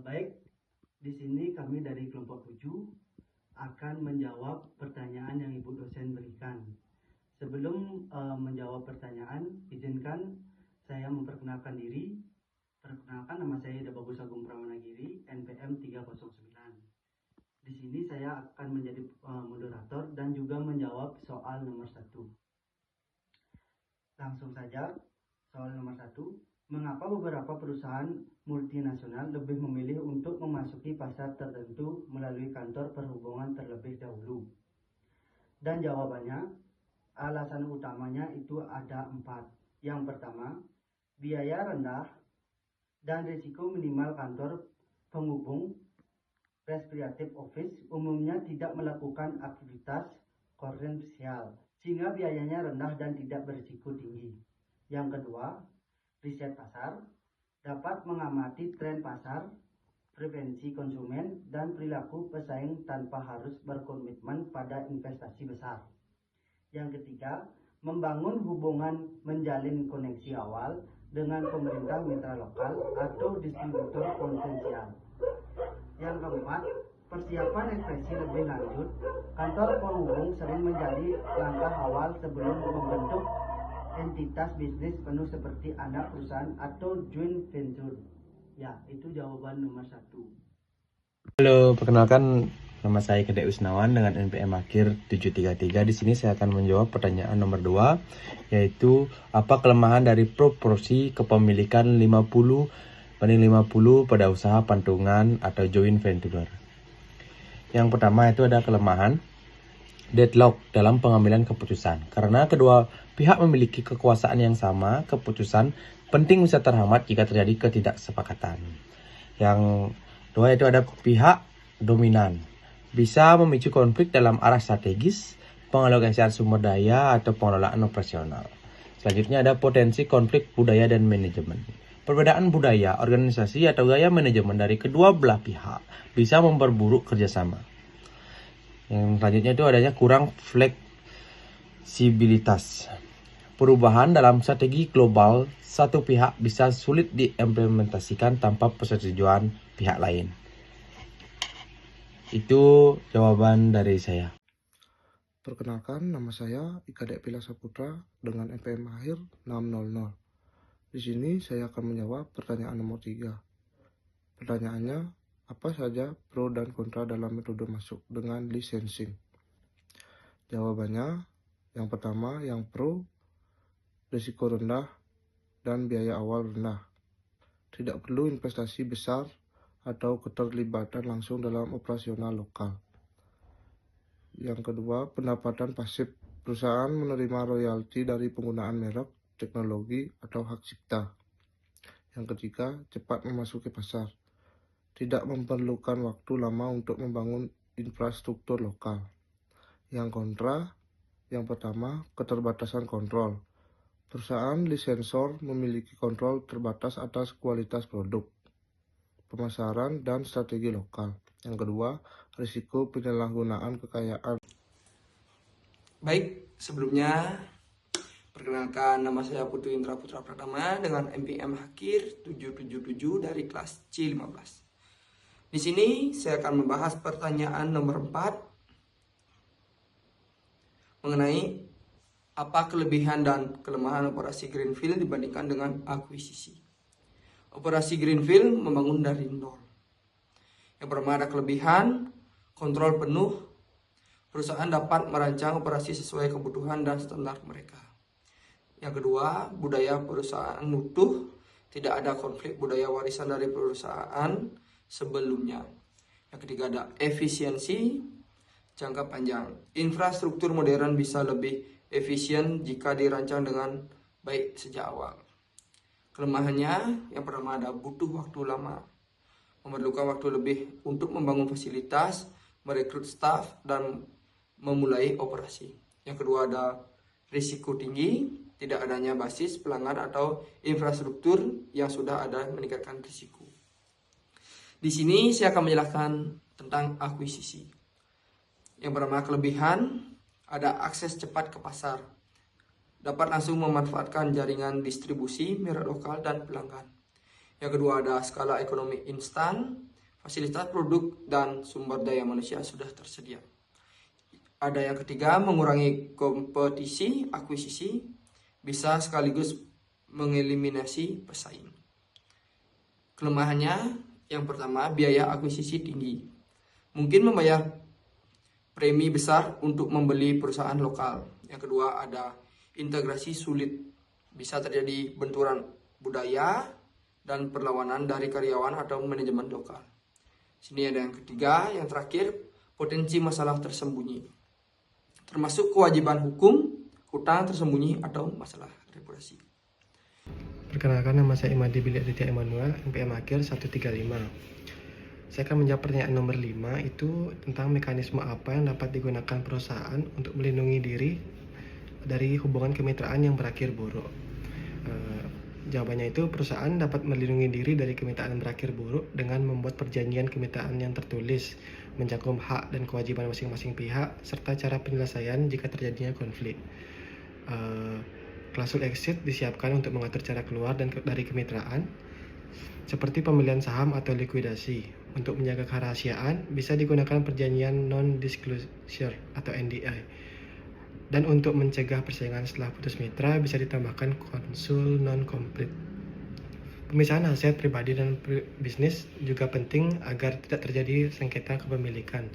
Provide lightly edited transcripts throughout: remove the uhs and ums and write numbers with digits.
Baik, di sini kami dari kelompok 7 akan menjawab pertanyaan yang Ibu dosen berikan. Sebelum menjawab pertanyaan, izinkan saya memperkenalkan diri. Perkenalkan, nama saya Ida Bagus Agung Pramanagiri, NPM 309. Di sini saya akan menjadi moderator dan juga menjawab soal nomor 1. Langsung saja, soal nomor 1. Mengapa beberapa perusahaan multinasional lebih memilih untuk memasuki pasar tertentu melalui kantor perhubungan terlebih dahulu? Dan jawabannya, alasan utamanya itu ada 4. Yang pertama, biaya rendah dan risiko minimal. Kantor penghubung respiratif office umumnya tidak melakukan aktivitas komersial, sehingga biayanya rendah dan tidak berisiko tinggi. Yang kedua, riset pasar dapat mengamati tren pasar, preferensi konsumen, dan perilaku pesaing tanpa harus berkomitmen pada investasi besar. Yang ketiga, membangun hubungan menjalin koneksi awal dengan pemerintah mitra lokal atau distributor potensial. Yang keempat, persiapan ekspresi lebih lanjut. Kantor penghubung sering menjadi langkah awal sebelum membentuk entitas bisnis penuh seperti anak perusahaan atau joint venture. Ya, itu jawaban nomor 1. Halo, perkenalkan nama saya Kedek Wisnawan dengan NPM akhir 733. Di sini saya akan menjawab pertanyaan nomor 2, yaitu apa kelemahan dari proporsi kepemilikan 50/50 pada usaha pantungan atau joint venture. Yang pertama itu ada kelemahan deadlock dalam pengambilan keputusan. Karena kedua pihak memiliki kekuasaan yang sama, keputusan penting bisa terhambat jika terjadi ketidaksepakatan. Yang kedua itu ada pihak dominan. Bisa memicu konflik dalam arah strategis, pengalokasian sumber daya, atau pengelolaan operasional. Selanjutnya ada potensi konflik budaya dan manajemen. Perbedaan budaya, organisasi, atau gaya manajemen dari kedua belah pihak bisa memperburuk kerjasama. Yang selanjutnya itu adanya kurang fleksibilitas. Perubahan dalam strategi global satu pihak bisa sulit diimplementasikan tanpa persetujuan pihak lain. Itu jawaban dari saya. Perkenalkan, nama saya Ika Dek Pila Saputra dengan NPM akhir 600. Di sini saya akan menjawab pertanyaan nomor 3. Pertanyaannya, apa saja pro dan kontra dalam metode masuk dengan licensing? Jawabannya, yang pertama, yang pro, risiko rendah dan biaya awal rendah. Tidak perlu investasi besar atau keterlibatan langsung dalam operasional lokal. Yang kedua, pendapatan pasif. Perusahaan menerima royalti dari penggunaan merek, teknologi, atau hak cipta. Yang ketiga, cepat memasuki pasar. Tidak memerlukan waktu lama untuk membangun infrastruktur lokal. Yang kontra, yang pertama, keterbatasan kontrol. Perusahaan lisensor memiliki kontrol terbatas atas kualitas produk, pemasaran, dan strategi lokal. Yang kedua, risiko penyalahgunaan kekayaan. Baik, sebelumnya perkenalkan, nama saya Putu Indra Putra Pratama dengan NPM akhir 777 dari kelas C15. Di sini saya akan membahas pertanyaan nomor 4 mengenai apa kelebihan dan kelemahan operasi greenfield dibandingkan dengan akuisisi. Operasi greenfield membangun dari nol. Yang pertama ada kelebihan, kontrol penuh. Perusahaan dapat merancang operasi sesuai kebutuhan dan standar mereka. Yang kedua, budaya perusahaan utuh. Tidak ada konflik budaya warisan dari perusahaan sebelumnya. Yang ketiga ada efisiensi jangka panjang. Infrastruktur modern bisa lebih efisien jika dirancang dengan baik sejak awal. Kelemahannya, yang pertama ada butuh waktu lama. Memerlukan waktu lebih untuk membangun fasilitas, merekrut staf, dan memulai operasi. Yang kedua ada risiko tinggi, tidak adanya basis pelanggan atau infrastruktur yang sudah ada meningkatkan risiko. Di sini saya akan menjelaskan tentang akuisisi. Yang pertama kelebihan, ada akses cepat ke pasar. Dapat langsung memanfaatkan jaringan distribusi, merek lokal, dan pelanggan. Yang kedua ada skala ekonomi instan. fasilitas produk dan sumber daya manusia sudah tersedia. Ada yang ketiga, mengurangi kompetisi akuisisi, bisa sekaligus mengeliminasi pesaing. Kelemahannya, yang pertama, biaya akuisisi tinggi. Mungkin membayar premi besar untuk membeli perusahaan lokal. Yang kedua, ada integrasi sulit. Bisa terjadi benturan budaya dan perlawanan dari karyawan atau manajemen lokal. Sini ada yang ketiga, yang terakhir, potensi masalah tersembunyi. Termasuk kewajiban hukum, hutang tersembunyi, atau masalah reputasi. Perkenalkan, nama saya Imadi Bilik Aditya Emanuel, NPM akhir 135. Saya akan menjawab pertanyaan nomor 5, itu tentang mekanisme apa yang dapat digunakan perusahaan untuk melindungi diri dari hubungan kemitraan yang berakhir buruk. Jawabannya itu, perusahaan dapat melindungi diri dari kemitraan berakhir buruk dengan membuat perjanjian kemitraan yang tertulis, mencakup hak dan kewajiban masing-masing pihak, serta cara penyelesaian jika terjadinya konflik. Klausul exit disiapkan untuk mengatur cara keluar dari kemitraan, seperti pembelian saham atau likuidasi. Untuk menjaga kerahasiaan, bisa digunakan perjanjian non-disclosure atau NDA. Dan untuk mencegah persaingan setelah putus mitra, bisa ditambahkan konsul non-komplit. Pemisahan aset pribadi dan bisnis juga penting agar tidak terjadi sengketa kepemilikan.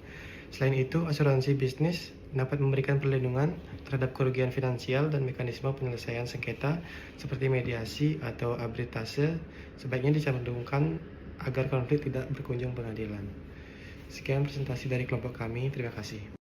Selain itu, asuransi bisnis dapat memberikan perlindungan terhadap kerugian finansial dan mekanisme penyelesaian sengketa seperti mediasi atau arbitrase sebaiknya dicantumkan agar konflik tidak berkunjung pengadilan. Sekian presentasi dari kelompok kami, terima kasih.